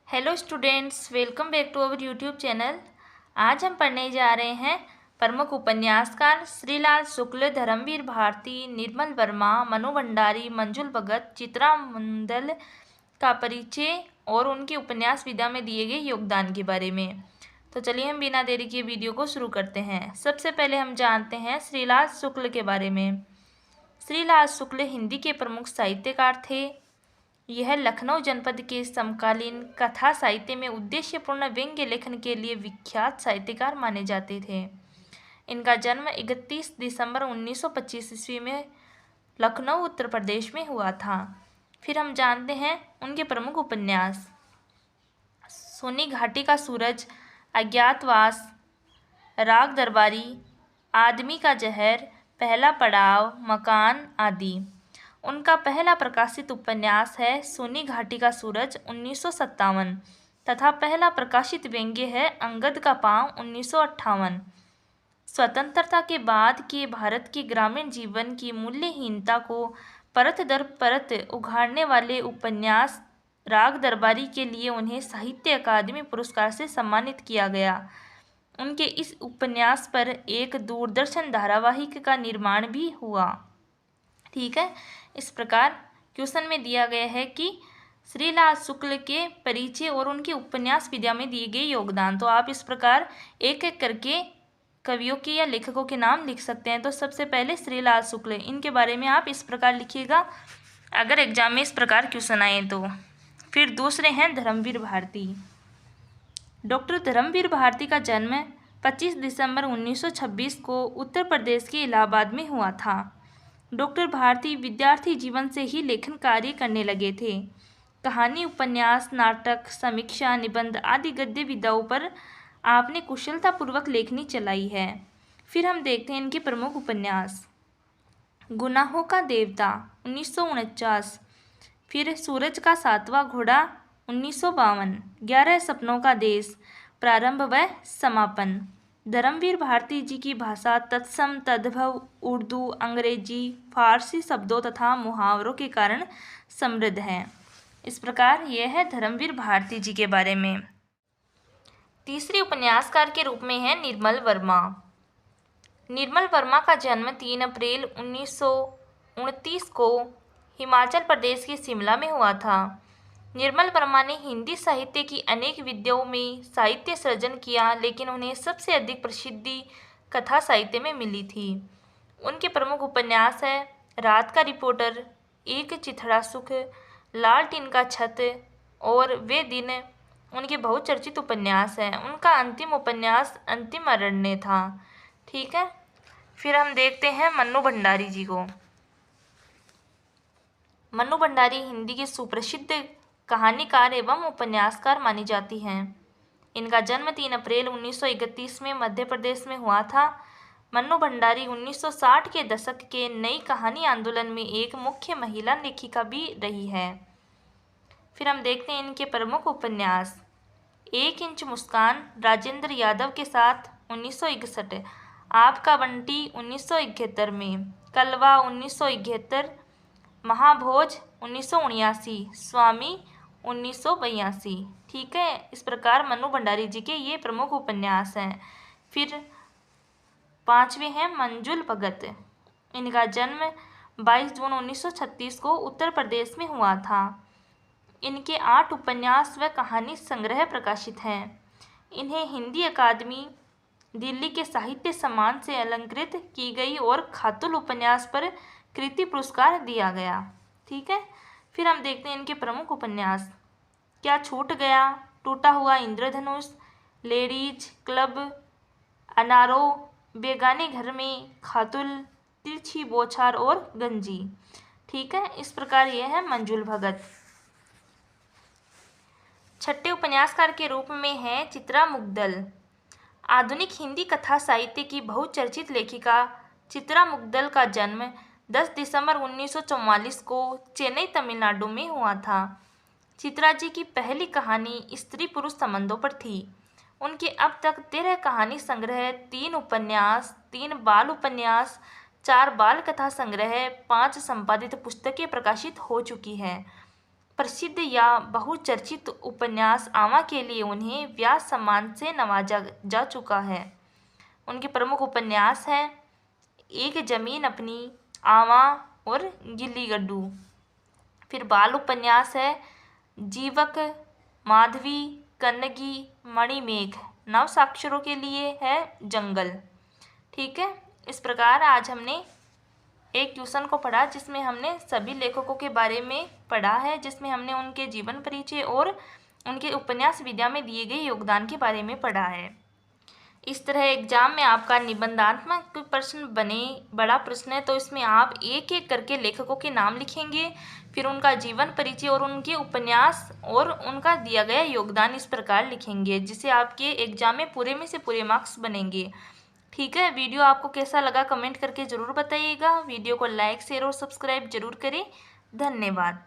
Hello students, welcome back to our YouTube channel. आज हम पढ़ने जा रहे हैं प्रमुख उपन्यासकार श्रीलाल शुक्ल, धर्मवीर भारती, निर्मल वर्मा, मनु भंडारी, मंजुल भगत, चित्रा मुंदल का परिचय और उनके उपन्यास विधा में दिए गए योगदान के बारे में। तो चलिए हम बिना देरी के वीडियो को शुरू करते हैं। सबसे पहले हम जानते हैं श्रीलाल शुक्ल के बारे में। श्रीलाल शुक्ल हिंदी के प्रमुख साहित्यकार थे। यह लखनऊ जनपद के समकालीन कथा साहित्य में उद्देश्यपूर्ण व्यंग्य लेखन के लिए विख्यात साहित्यकार माने जाते थे। इनका जन्म 31 दिसंबर 1925 ईस्वी में लखनऊ उत्तर प्रदेश में हुआ था। फिर हम जानते हैं उनके प्रमुख उपन्यास। सोनी घाटी का सूरज, अज्ञातवास, राग दरबारी, आदमी का जहर, पहला पड़ाव, मकान आदि। उनका पहला प्रकाशित उपन्यास है सोनी घाटी का सूरज 1957 तथा पहला प्रकाशित व्यंग्य है अंगद का पाँव 1958। स्वतंत्रता के बाद के भारत के ग्रामीण जीवन की मूल्यहीनता को परत दर परत उघाड़ने वाले उपन्यास राग दरबारी के लिए उन्हें साहित्य अकादमी पुरस्कार से सम्मानित किया गया। उनके इस उपन्यास पर एक दूरदर्शन धारावाहिक का निर्माण भी हुआ। ठीक है, इस प्रकार क्वेश्चन में दिया गया है कि श्रीलाल शुक्ल के परिचय और उनके उपन्यास विधा में दिए गए योगदान। तो आप इस प्रकार एक एक करके कवियों के या लेखकों के नाम लिख सकते हैं। तो सबसे पहले श्रीलाल शुक्ल, इनके बारे में आप इस प्रकार लिखिएगा अगर एग्जाम में इस प्रकार क्वेश्चन आए तो। फिर दूसरे हैं धर्मवीर भारती। डॉक्टर धर्मवीर भारती का जन्म 25 दिसंबर 1926 को उत्तर प्रदेश के इलाहाबाद में हुआ था। डॉक्टर भारती विद्यार्थी जीवन से ही लेखन कार्य करने लगे थे। कहानी, उपन्यास, नाटक, समीक्षा, निबंध आदि गद्य विधाओं पर आपने कुशलतापूर्वक लेखनी चलाई है। फिर हम देखते हैं इनके प्रमुख उपन्यास। गुनाहों का देवता 1949, फिर सूरज का सातवां घोड़ा 1952, 11 सपनों का देश, प्रारंभ व समापन। धर्मवीर भारती जी की भाषा तत्सम तद्भव उर्दू, अंग्रेजी, फारसी शब्दों तथा मुहावरों के कारण समृद्ध है। इस प्रकार यह है धर्मवीर भारती जी के बारे में। तीसरे उपन्यासकार के रूप में है निर्मल वर्मा। निर्मल वर्मा का जन्म 3 अप्रैल 1929 को हिमाचल प्रदेश के शिमला में हुआ था। निर्मल वर्मा ने हिंदी साहित्य की अनेक विधाओं में साहित्य सृजन किया, लेकिन उन्हें सबसे अधिक प्रसिद्धि कथा साहित्य में मिली थी। उनके प्रमुख उपन्यास है रात का रिपोर्टर, एक चिथड़ा सुख, लाल टीन का छत और वे दिन उनके बहुचर्चित उपन्यास हैं। उनका अंतिम उपन्यास अंतिम अरण्य था। ठीक है, फिर हम देखते हैं मन्नू भंडारी जी को। मन्नू भंडारी हिंदी के सुप्रसिद्ध कहानीकार एवं उपन्यासकार मानी जाती हैं। इनका जन्म 3 अप्रैल 1931 में मध्य प्रदेश में हुआ था। मन्नू भंडारी 1960 के दशक के नई कहानी आंदोलन में एक मुख्य महिला लेखिका भी रही है। फिर हम देखते हैं इनके प्रमुख उपन्यास। 1 इंच मुस्कान राजेंद्र यादव के साथ 1961, आपका बंटी 1971 में, कलवा 1971, महाभोज 1979, स्वामी 1982। ठीक है, इस प्रकार मन्नू भंडारी जी के ये प्रमुख उपन्यास हैं। फिर पांचवें हैं मंजुल भगत। इनका जन्म 22 जून 1936 को उत्तर प्रदेश में हुआ था। इनके 8 उपन्यास व कहानी संग्रह प्रकाशित हैं। इन्हें हिंदी अकादमी दिल्ली के साहित्य सम्मान से अलंकृत की गई और खातुल उपन्यास पर कृति पुरस्कार दिया गया। ठीक है, फिर हम देखते हैं इनके प्रमुख उपन्यास। क्या छूट गया, टूटा हुआ इंद्रधनुष, लेडीज क्लब, अनारो, बेगाने घर में, खातुल, तिरछी बौछार और गंजी। ठीक है, इस प्रकार यह है मंजुल भगत। छठे उपन्यासकार के रूप में है चित्रा मुग्दल। आधुनिक हिंदी कथा साहित्य की बहुचर्चित लेखिका चित्रा मुग्दल का जन्म 10 दिसंबर 1944 को चेन्नई, तमिलनाडु में हुआ था। चित्रा जी की पहली कहानी स्त्री पुरुष संबंधों पर थी। उनके अब तक 13 कहानी संग्रह, 3 उपन्यास, 3 बाल उपन्यास, 4 बाल कथा संग्रह, 5 संपादित पुस्तकें प्रकाशित हो चुकी हैं। प्रसिद्ध या बहुचर्चित उपन्यास आमा के लिए उन्हें व्यास सम्मान से नवाजा जा चुका है। उनके प्रमुख उपन्यास हैं एक जमीन अपनी, आमा और गिल्ली गड्डू। फिर बाल उपन्यास है जीवक, माधवी, कन्नगी, मणिमेघ। नव साक्षरों के लिए है जंगल। ठीक है, इस प्रकार आज हमने एक ट्यूशन को पढ़ा जिसमें हमने सभी लेखकों के बारे में पढ़ा है, जिसमें हमने उनके जीवन परिचय और उनके उपन्यास विधा में दिए गए योगदान के बारे में पढ़ा है। इस तरह एग्जाम में आपका निबंधात्मक प्रश्न बने, बड़ा प्रश्न है तो इसमें आप एक एक करके लेखकों के नाम लिखेंगे, फिर उनका जीवन परिचय और उनके उपन्यास और उनका दिया गया योगदान इस प्रकार लिखेंगे, जिससे आपके एग्जाम में पूरे में से पूरे मार्क्स बनेंगे। ठीक है, वीडियो आपको कैसा लगा कमेंट करके ज़रूर बताइएगा। वीडियो को लाइक, शेयर और सब्सक्राइब जरूर करें। धन्यवाद।